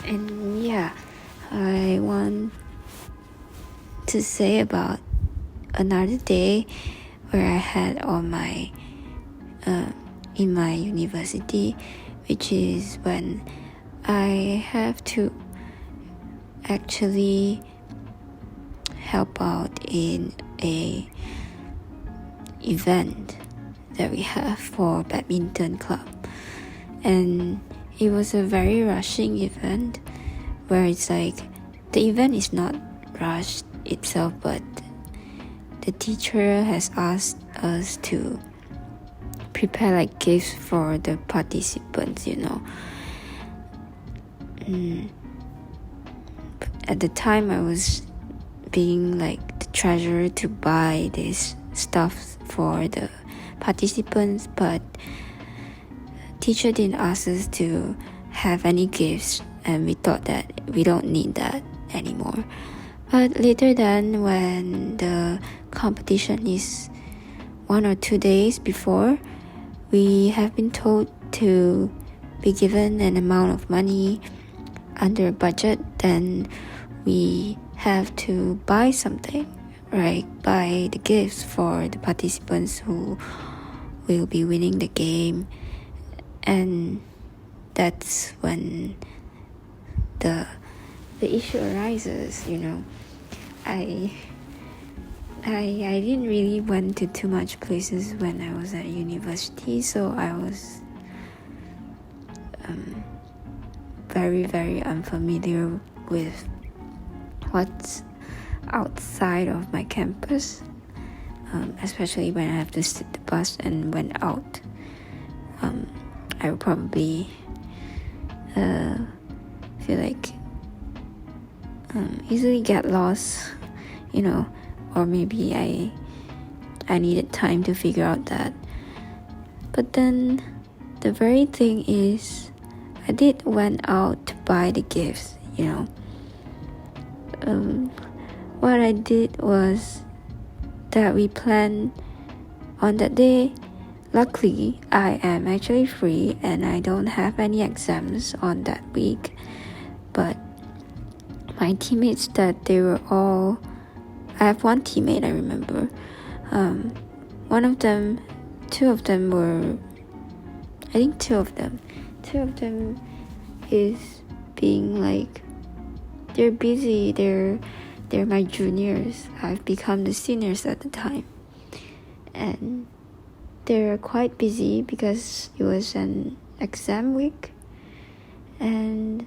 And yeah, I want to say about another day where I had all my in my university, which is when I have to actually help out in a event that we have for badminton club. And it was a very rushing event where it's like the event is not rushed itself, but the teacher has asked us to prepare like gifts for the participants, At the time I was being like the treasurer to buy this stuff for the participants, but teacher didn't ask us to have any gifts, and we thought that we don't need that anymore. But later then, when the competition is 1 or 2 days before, we have been told to be given an amount of money under budget, then we have to buy something, right? Buy the gifts for the participants who will be winning the game. And that's when the issue arises, I didn't really went to too much places when I was at university, so I was very, very unfamiliar with what's outside of my campus, especially when I have to sit the bus and went out. I would probably feel like easily get lost, or maybe I needed time to figure out that. But then the very thing is, I did went out to buy the gifts, What I did was that we planned on that day. Luckily, I am actually free and I don't have any exams on that week. But my teammates, that they were all... I have one teammate, I remember. Two of them were... I think two of them is being like... They're busy, they're my juniors. I've become the seniors at the time. And they're quite busy because it was an exam week. And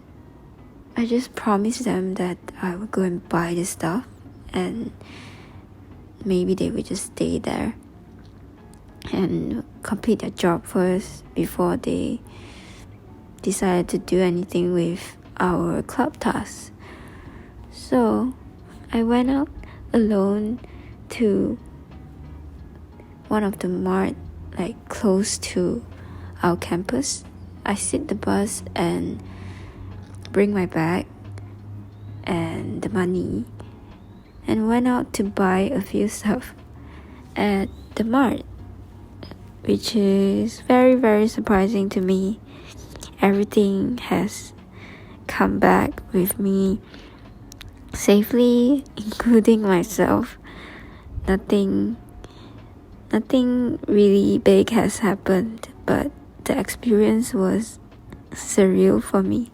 I just promised them that I would go and buy the stuff, and maybe they would just stay there and complete their job first before they decided to do anything with our club tasks. So I went out alone to one of the mart, like close to our campus. I sit the bus and bring my bag and the money and went out to buy a few stuff at the mart, which is very, very surprising to me. Everything has come back with me safely, including myself. Nothing really big has happened, but the experience was surreal for me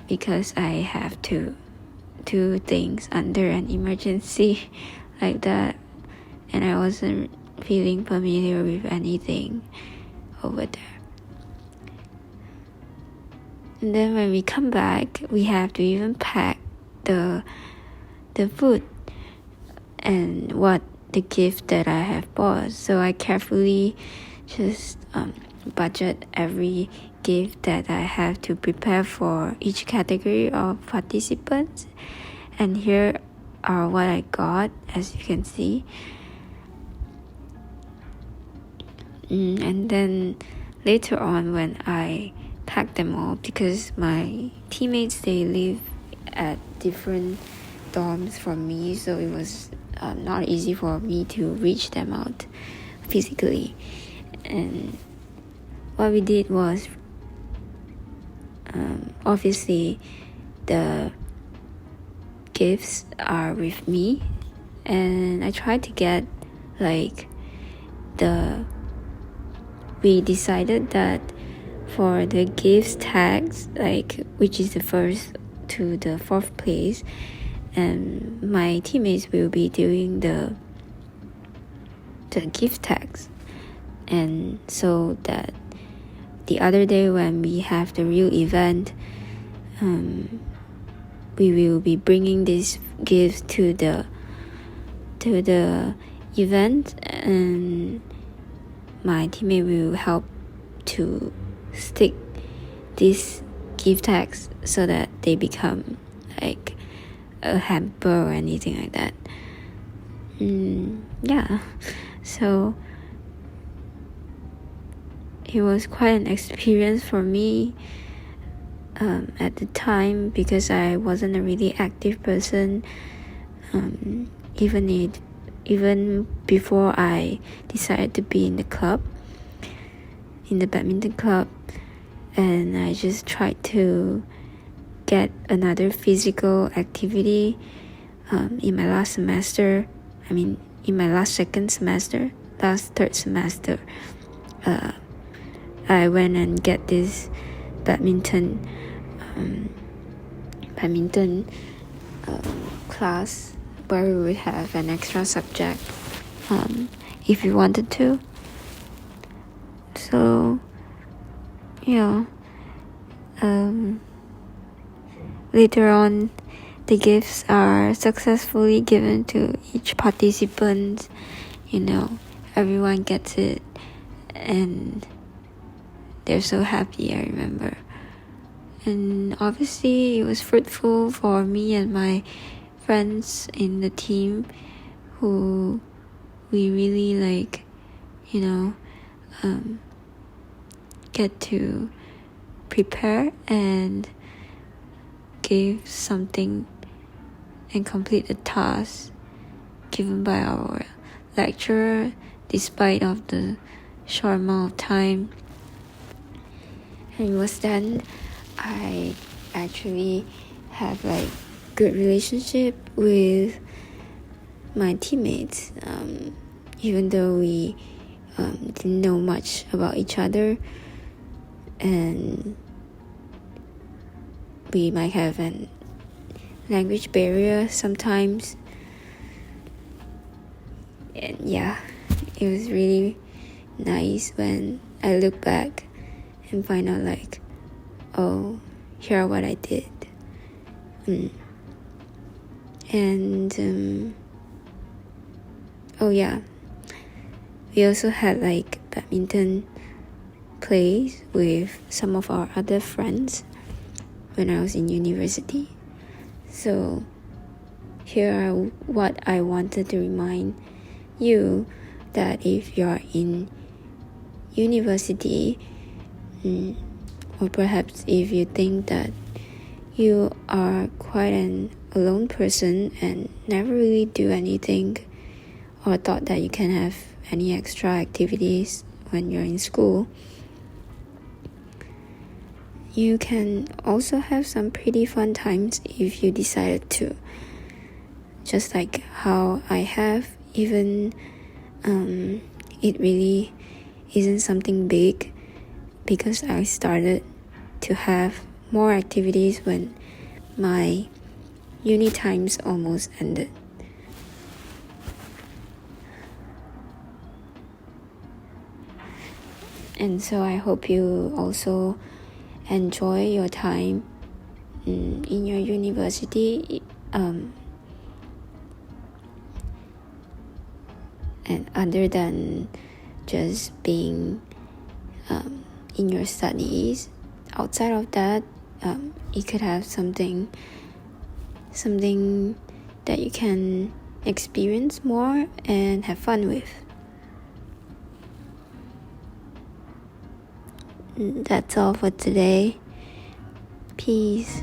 because I have to do things under an emergency like that, and I wasn't feeling familiar with anything over there. And then when we come back, we have to even pack the food and what the gift that I have bought. So I carefully just budget every gift that I have to prepare for each category of participants. And here are what I got, as you can see. And then later on, when I packed them all, because my teammates, they live at different dorms from me, so it was not easy for me to reach them out physically. And what we did was obviously the gifts are with me, and I try to get like we decided that for the gifts tags, like which is the first to the fourth place, and my teammates will be doing the gift tags. And so that the other day when we have the real event, we will be bringing these gifts to the event, and my teammate will help to stick these gift tags so that they become like a hamper or anything like that. Yeah, so it was quite an experience for me at the time, because I wasn't a really active person, even before I decided to be in the badminton club, and I just tried to get another physical activity. In my last semester, in my last third semester, I went and get this badminton class where we would have an extra subject if you wanted to. So later on, the gifts are successfully given to each participant. Everyone gets it, and they're so happy, I remember. And obviously it was fruitful for me and my friends in the team, who we really get to prepare and give something and complete a task given by our lecturer, despite of the short amount of time. And it was then I actually have good relationship with my teammates, even though we didn't know much about each other, and we might have a language barrier sometimes. And yeah, it was really nice when I look back and find out oh, here are what I did. And oh yeah, we also had badminton plays with some of our other friends when I was in university. So here are what I wanted to remind you, that if you're in university, or perhaps if you think that you are quite an alone person and never really do anything, or thought that you can have any extra activities when you're in school, you can also have some pretty fun times if you decided to. Just like how I have, even it really isn't something big, because I started to have more activities when my uni times almost ended. And so I hope you also enjoy your time in your university, and other than just being in your studies. Outside of that, you could have something that you can experience more and have fun with. That's all for today. Peace.